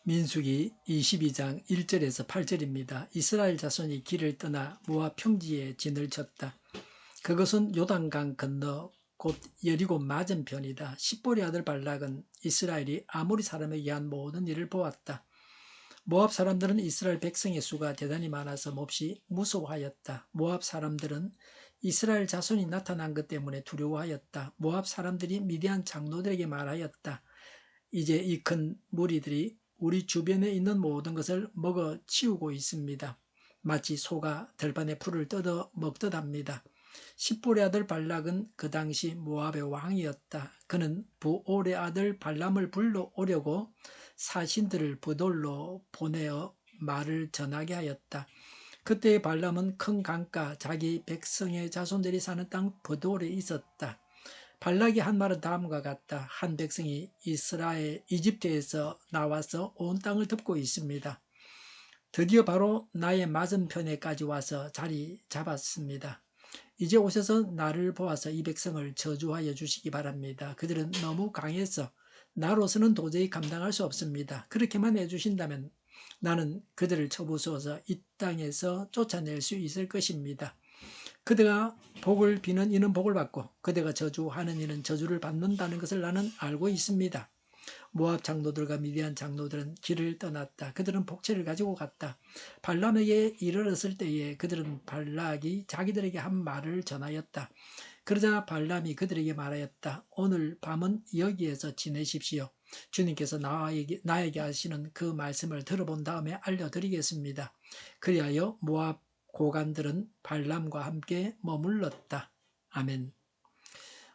민수기 22장 1절에서 8절입니다. 이스라엘 자손이 길을 떠나 모압 평지에 진을 쳤다. 그것은 요단강 건너 곧 여리고 맞은편이다. 십볼의 아들 발락은 이스라엘이 아모리 사람에게 한 모든 일을 보았다. 모압 사람들은 이스라엘 백성의 수가 대단히 많아서 몹시 무서워하였다. 모압 사람들은 이스라엘 자손이 나타난 것 때문에 두려워하였다. 모압 사람들이 미디안 장로들에게 말하였다. 이제 이 큰 무리들이 우리 주변에 있는 모든 것을 먹어 치우고 있습니다. 마치 소가 들판에 풀을 뜯어 먹듯 합니다. 십볼의 아들 발락은 그 당시 모압의 왕이었다. 그는 부올의 아들 발람을 불러오려고 사신들을 부돌로 보내어 말을 전하게 하였다. 그때 발람은 큰 강가 자기 백성의 자손들이 사는 땅 부돌에 있었다. 발락이 한 말은 다음과 같다. 한 백성이 이집트에서 나와서 온 땅을 덮고 있습니다. 드디어 바로 나의 맞은편에까지 와서 자리 잡았습니다. 이제 오셔서 나를 보아서 이 백성을 저주하여 주시기 바랍니다. 그들은 너무 강해서 나로서는 도저히 감당할 수 없습니다. 그렇게만 해주신다면 나는 그들을 쳐부수어서 이 땅에서 쫓아낼 수 있을 것입니다. 그대가 복을 비는 이는 복을 받고 그대가 저주하는 이는 저주를 받는다는 것을 나는 알고 있습니다. 모압 장로들과 미디안 장로들은 길을 떠났다. 그들은 복채를 가지고 갔다. 발람에게 이르렀을 때에 그들은 발락이 자기들에게 한 말을 전하였다. 그러자 발람이 그들에게 말하였다. 오늘 밤은 여기에서 지내십시오. 주님께서 나에게 하시는 그 말씀을 들어본 다음에 알려드리겠습니다. 그리하여 모압 고관들은 발람과 함께 머물렀다. 아멘.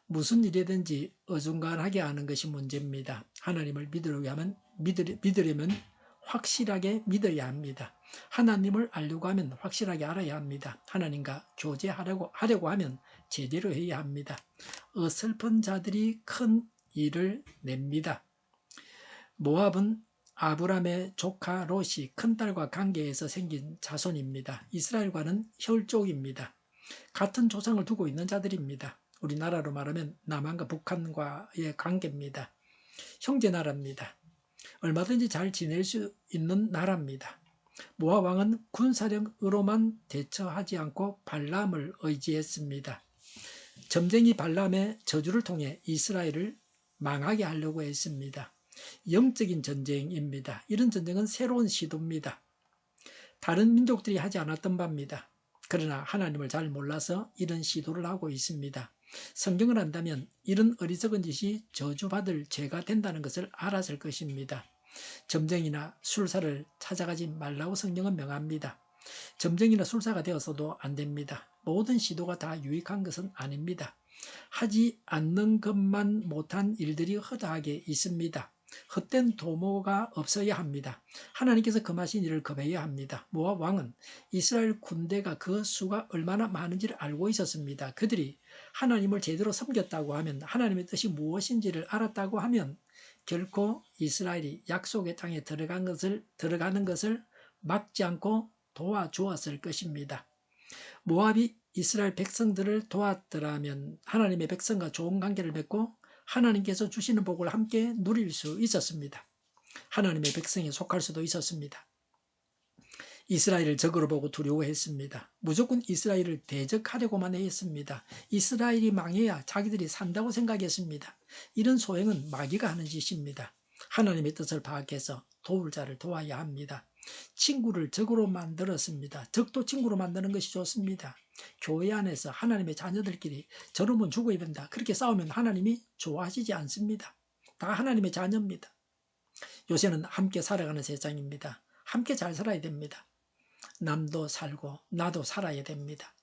무슨 일이든지 어중간하게 하는 것이 문제입니다. 하나님을 믿으려면 확실하게 믿어야 합니다. 하나님을 알려고 하면 확실하게 알아야 합니다. 하나님과 교제하려고 하면 제대로 해야 합니다. 어설픈 자들이 큰 일을 냅니다. 모압은 아브람의 조카 롯이 큰딸과 관계에서 생긴 자손입니다. 이스라엘과는 혈족입니다. 같은 조상을 두고 있는 자들입니다. 우리나라로 말하면 남한과 북한과의 관계입니다. 형제 나라입니다. 얼마든지 잘 지낼 수 있는 나라입니다. 모압 왕은 군사력으로만 대처하지 않고 발람을 의지했습니다. 점쟁이 발람의 저주를 통해 이스라엘을 망하게 하려고 했습니다. 영적인 전쟁입니다. 이런 전쟁은 새로운 시도입니다. 다른 민족들이 하지 않았던 바입니다. 그러나 하나님을 잘 몰라서 이런 시도를 하고 있습니다. 성경을 안다면 이런 어리석은 짓이 저주받을 죄가 된다는 것을 알았을 것입니다. 점쟁이나 술사를 찾아가지 말라고 성경은 명합니다. 점쟁이나 술사가 되어서도 안 됩니다. 모든 시도가 다 유익한 것은 아닙니다. 하지 않는 것만 못한 일들이 허다하게 있습니다. 헛된 도모가 없어야 합니다. 하나님께서 금하신 일을 금해야 합니다. 모압 왕은 이스라엘 군대가 그 수가 얼마나 많은지를 알고 있었습니다. 그들이 하나님을 제대로 섬겼다고 하면, 하나님의 뜻이 무엇인지를 알았다고 하면 결코 이스라엘이 약속의 땅에 들어가는 것을 막지 않고 도와주었을 것입니다. 모압이 이스라엘 백성들을 도왔더라면 하나님의 백성과 좋은 관계를 맺고 하나님께서 주시는 복을 함께 누릴 수 있었습니다. 하나님의 백성에 속할 수도 있었습니다. 이스라엘을 적으로 보고 두려워했습니다. 무조건 이스라엘을 대적하려고만 했습니다. 이스라엘이 망해야 자기들이 산다고 생각했습니다. 이런 소행은 마귀가 하는 짓입니다. 하나님의 뜻을 파악해서 도울 자를 도와야 합니다. 친구를 적으로 만들었습니다. 적도 친구로 만드는 것이 좋습니다. 교회 안에서 하나님의 자녀들끼리 저러면 죽어야 된다, 그렇게 싸우면 하나님이 좋아하시지 않습니다. 다 하나님의 자녀입니다. 요새는 함께 살아가는 세상입니다. 함께 잘 살아야 됩니다. 남도 살고 나도 살아야 됩니다.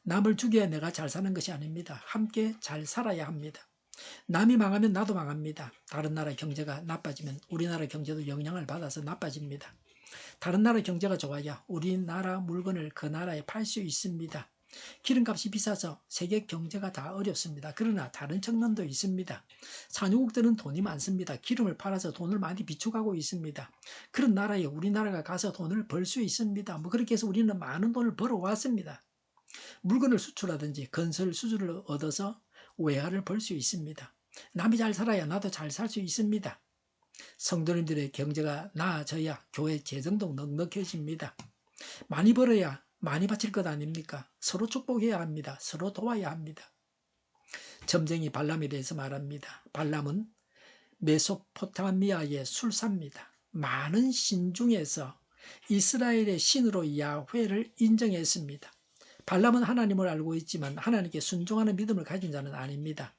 남을 죽여야 내가 잘 사는 것이 아닙니다. 함께 잘 살아야 합니다. 남이 망하면 나도 망합니다. 다른 나라 경제가 나빠지면 우리나라 경제도 영향을 받아서 나빠집니다. 다른 나라 경제가 좋아야 우리나라 물건을 그 나라에 팔 수 있습니다. 기름값이 비싸서 세계 경제가 다 어렵습니다. 그러나 다른 측면도 있습니다. 산유국들은 돈이 많습니다. 기름을 팔아서 돈을 많이 비축하고 있습니다. 그런 나라에 우리나라가 가서 돈을 벌 수 있습니다. 그렇게 해서 우리는 많은 돈을 벌어왔습니다. 물건을 수출하든지 건설 수주를 얻어서 외화를 벌 수 있습니다. 남이 잘 살아야 나도 잘 살 수 있습니다. 성도님들의 경제가 나아져야 교회 재정도 넉넉해집니다. 많이 벌어야 많이 바칠 것 아닙니까? 서로 축복해야 합니다. 서로 도와야 합니다. 점쟁이 발람에 대해서 말합니다. 발람은 메소포타미아의 술사입니다. 많은 신 중에서 이스라엘의 신으로 야훼를 인정했습니다. 발람은 하나님을 알고 있지만 하나님께 순종하는 믿음을 가진 자는 아닙니다.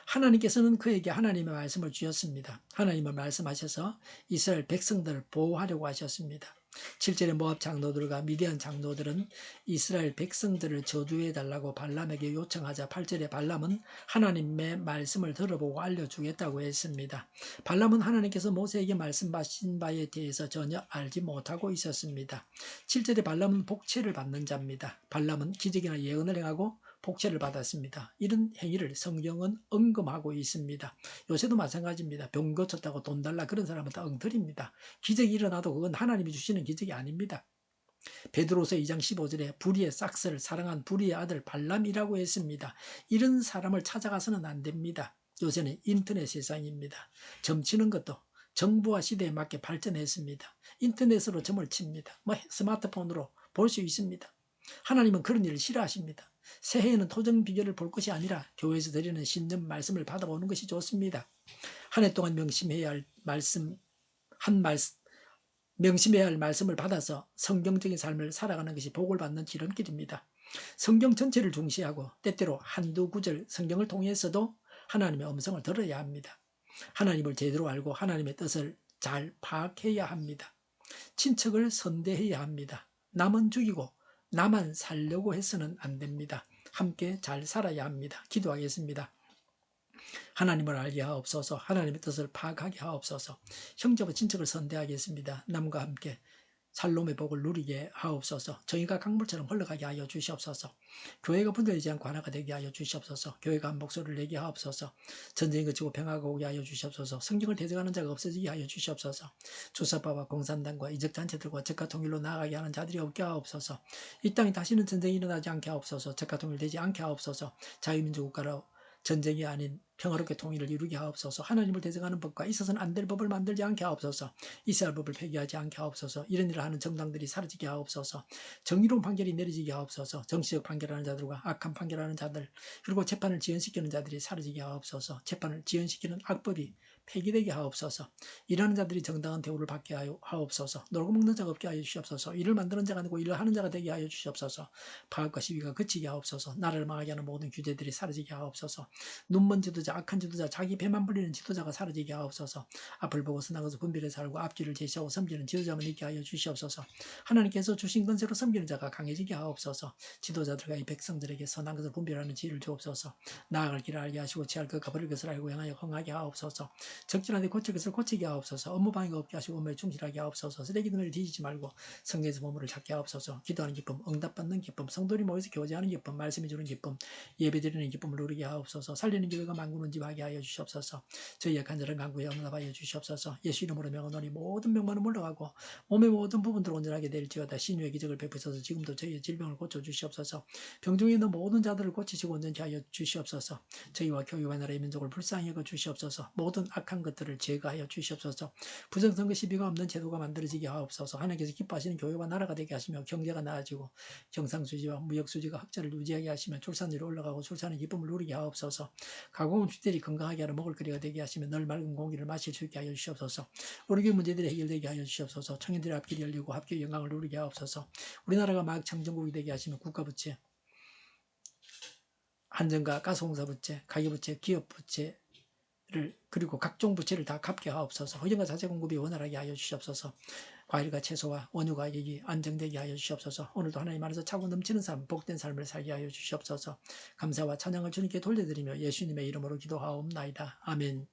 하나님께서는 그에게 하나님의 말씀을 주셨습니다. 하나님을 말씀하셔서 이스라엘 백성들을 보호하려고 하셨습니다. 7절에 모압 장로들과 미디안 장로들은 이스라엘 백성들을 저주해달라고 발람에게 요청하자 8절에 발람은 하나님의 말씀을 들어보고 알려주겠다고 했습니다. 발람은 하나님께서 모세에게 말씀하신 바에 대해서 전혀 알지 못하고 있었습니다. 7절에 발람은 복채를 받는 자입니다. 발람은 기적이나 예언을 행하고 복채를 받았습니다. 이런 행위를 성경은 언급하고 있습니다. 요새도 마찬가지입니다. 병 고쳤다고 돈 달라 그런 사람은 다 엉터리입니다. 기적이 일어나도 그건 하나님이 주시는 기적이 아닙니다. 베드로서 2장 15절에 불의의 싹스를 사랑한 불의의 아들 발람이라고 했습니다. 이런 사람을 찾아가서는 안 됩니다. 요새는 인터넷 세상입니다. 점치는 것도 정부와 시대에 맞게 발전했습니다. 인터넷으로 점을 칩니다. 스마트폰으로 볼 수 있습니다. 하나님은 그런 일을 싫어하십니다. 새해에는 토정 비결을 볼 것이 아니라 교회에서 드리는 신전 말씀을 받아보는 것이 좋습니다. 한 해 동안 명심해야 할 말씀을 받아서 성경적인 삶을 살아가는 것이 복을 받는 지름길입니다. 성경 전체를 중시하고 때때로 한두 구절 성경을 통해서도 하나님의 음성을 들어야 합니다. 하나님을 제대로 알고 하나님의 뜻을 잘 파악해야 합니다. 친척을 선대해야 합니다. 남은 죽이고 나만 살려고 해서는 안 됩니다. 함께 잘 살아야 합니다. 기도하겠습니다. 하나님을 알게 하옵소서. 하나님의 뜻을 파악하게 하옵소서. 형제와 친척을 선대하겠습니다. 남과 함께 살롬의 복을 누리게 하옵소서. 정의가 강물처럼 흘러가게 하여 주시옵소서. 교회가 분열되지 않고 하나가 되게 하여 주시옵소서. 교회가 한 목소리를 내게 하옵소서. 전쟁이 그치고 평화가 오게 하여 주시옵소서. 성경을 대적하는 자가 없어지게 하여 주시옵소서. 주사파와 공산당과 이적단체들과 적과 통일로 나아가게 하는 자들이 없게 하옵소서. 이 땅에 다시는 전쟁이 일어나지 않게 하옵소서. 적과 통일되지 않게 하옵소서. 자유민주 국가로 전쟁이 아닌 평화롭게 통일을 이루게 하옵소서. 하나님을 대적하는 법과 있어서는 안 될 법을 만들지 않게 하옵소서. 이스라엘 법을 폐기하지 않게 하옵소서. 이런 일을 하는 정당들이 사라지게 하옵소서. 정의로운 판결이 내려지게 하옵소서. 정치적 판결하는 자들과 악한 판결하는 자들 그리고 재판을 지연시키는 자들이 사라지게 하옵소서. 재판을 지연시키는 악법이 폐기되게 하옵소서. 일하는 자들이 정당한 대우를 받게 하옵소서. 놀고 먹는 자가 없게 하여 주시옵소서. 일을 만드는 자가 아니고 일을 하는 자가 되게 하여 주시옵소서. 파업과 시위가 그치게 하옵소서. 나라를 망하게 하는 모든 규제들이 사라지게 하옵소서. 눈먼 지도자, 악한 지도자, 자기 배만 불리는 지도자가 사라지게 하옵소서. 앞을 보고 선악에서 분별해 살고 앞길을 제시하고 섬기는 지도자만 있게 하여 주시옵소서. 하나님께서 주신 권세로 섬기는 자가 강해지게 하옵소서. 지도자들과 이 백성들에게 선한 것을 분별하는 지혜를 주옵소서. 나아갈 길을 알게 하시고 취할 것과 버릴 것을 알고 행하여 흥하게 하옵소서. 적절하게 고칠 것을 고치게 하옵소서. 업무 방해가 없게 하시고 업무에 충실하게 하옵소서. 쓰레기 등을 뒤지지 말고 성경에서 보물을 찾게 하옵소서. 기도하는 기쁨, 응답받는 기쁨, 성도들이 모여서 교제하는 기쁨, 말씀해 주는 기쁨, 예배드리는 기쁨을 누리게 하옵소서. 살리는 교회가 만군은 집하게 하여 주시옵소서. 저희의 간절한 간구에 응답하여 주시옵소서. 예수 이름으로 명하노니 모든 병만은 물러가고 몸의 모든 부분들 온전하게 될지어다. 신유의 기적을 베푸셔서 지금도 저희의 질병을 고쳐 주시옵소서. 병중에 있는 모든 자들을 고치시고 온전케 하여 주시옵소서. 저희와 교회와 나라의 민족을 불쌍히 여겨 주시옵소서. 모든 악한 것들을 제거하여 주시옵소서. 부정선거 시비가 없는 제도가 만들어지게 하옵소서. 하나님께서 기뻐하시는 교회와 나라가 되게 하시며 경제가 나아지고 경상수지와 무역수지가 흑자를 유지하게 하시며 출산율이 올라가고 출산의 기쁨을 누리게 하옵소서. 가공은 주들이 건강하게 하는 먹을거리가 되게 하시며 늘 맑은 공기를 마실 수 있게 하여 주시옵소서. 우리 교회 문제들이 해결되게 하여 주시옵소서. 청년들의 앞길이 열리고 합교의 영광을 누리게 하옵소서. 우리나라가 막 창정국이 되게 하시며 국가부채 한전과 가스공사부채, 가계부채, 기업부채 그리고 각종 부채를 다 갚게 하옵소서. 허경과 자재 공급이 원활하게 하여 주시옵소서. 과일과 채소와 원유 가격이 안정되게 하여 주시옵소서. 오늘도 하나님 안에서 차고 넘치는 삶, 복된 삶을 살게 하여 주시옵소서. 감사와 찬양을 주님께 돌려드리며 예수님의 이름으로 기도하옵나이다. 아멘.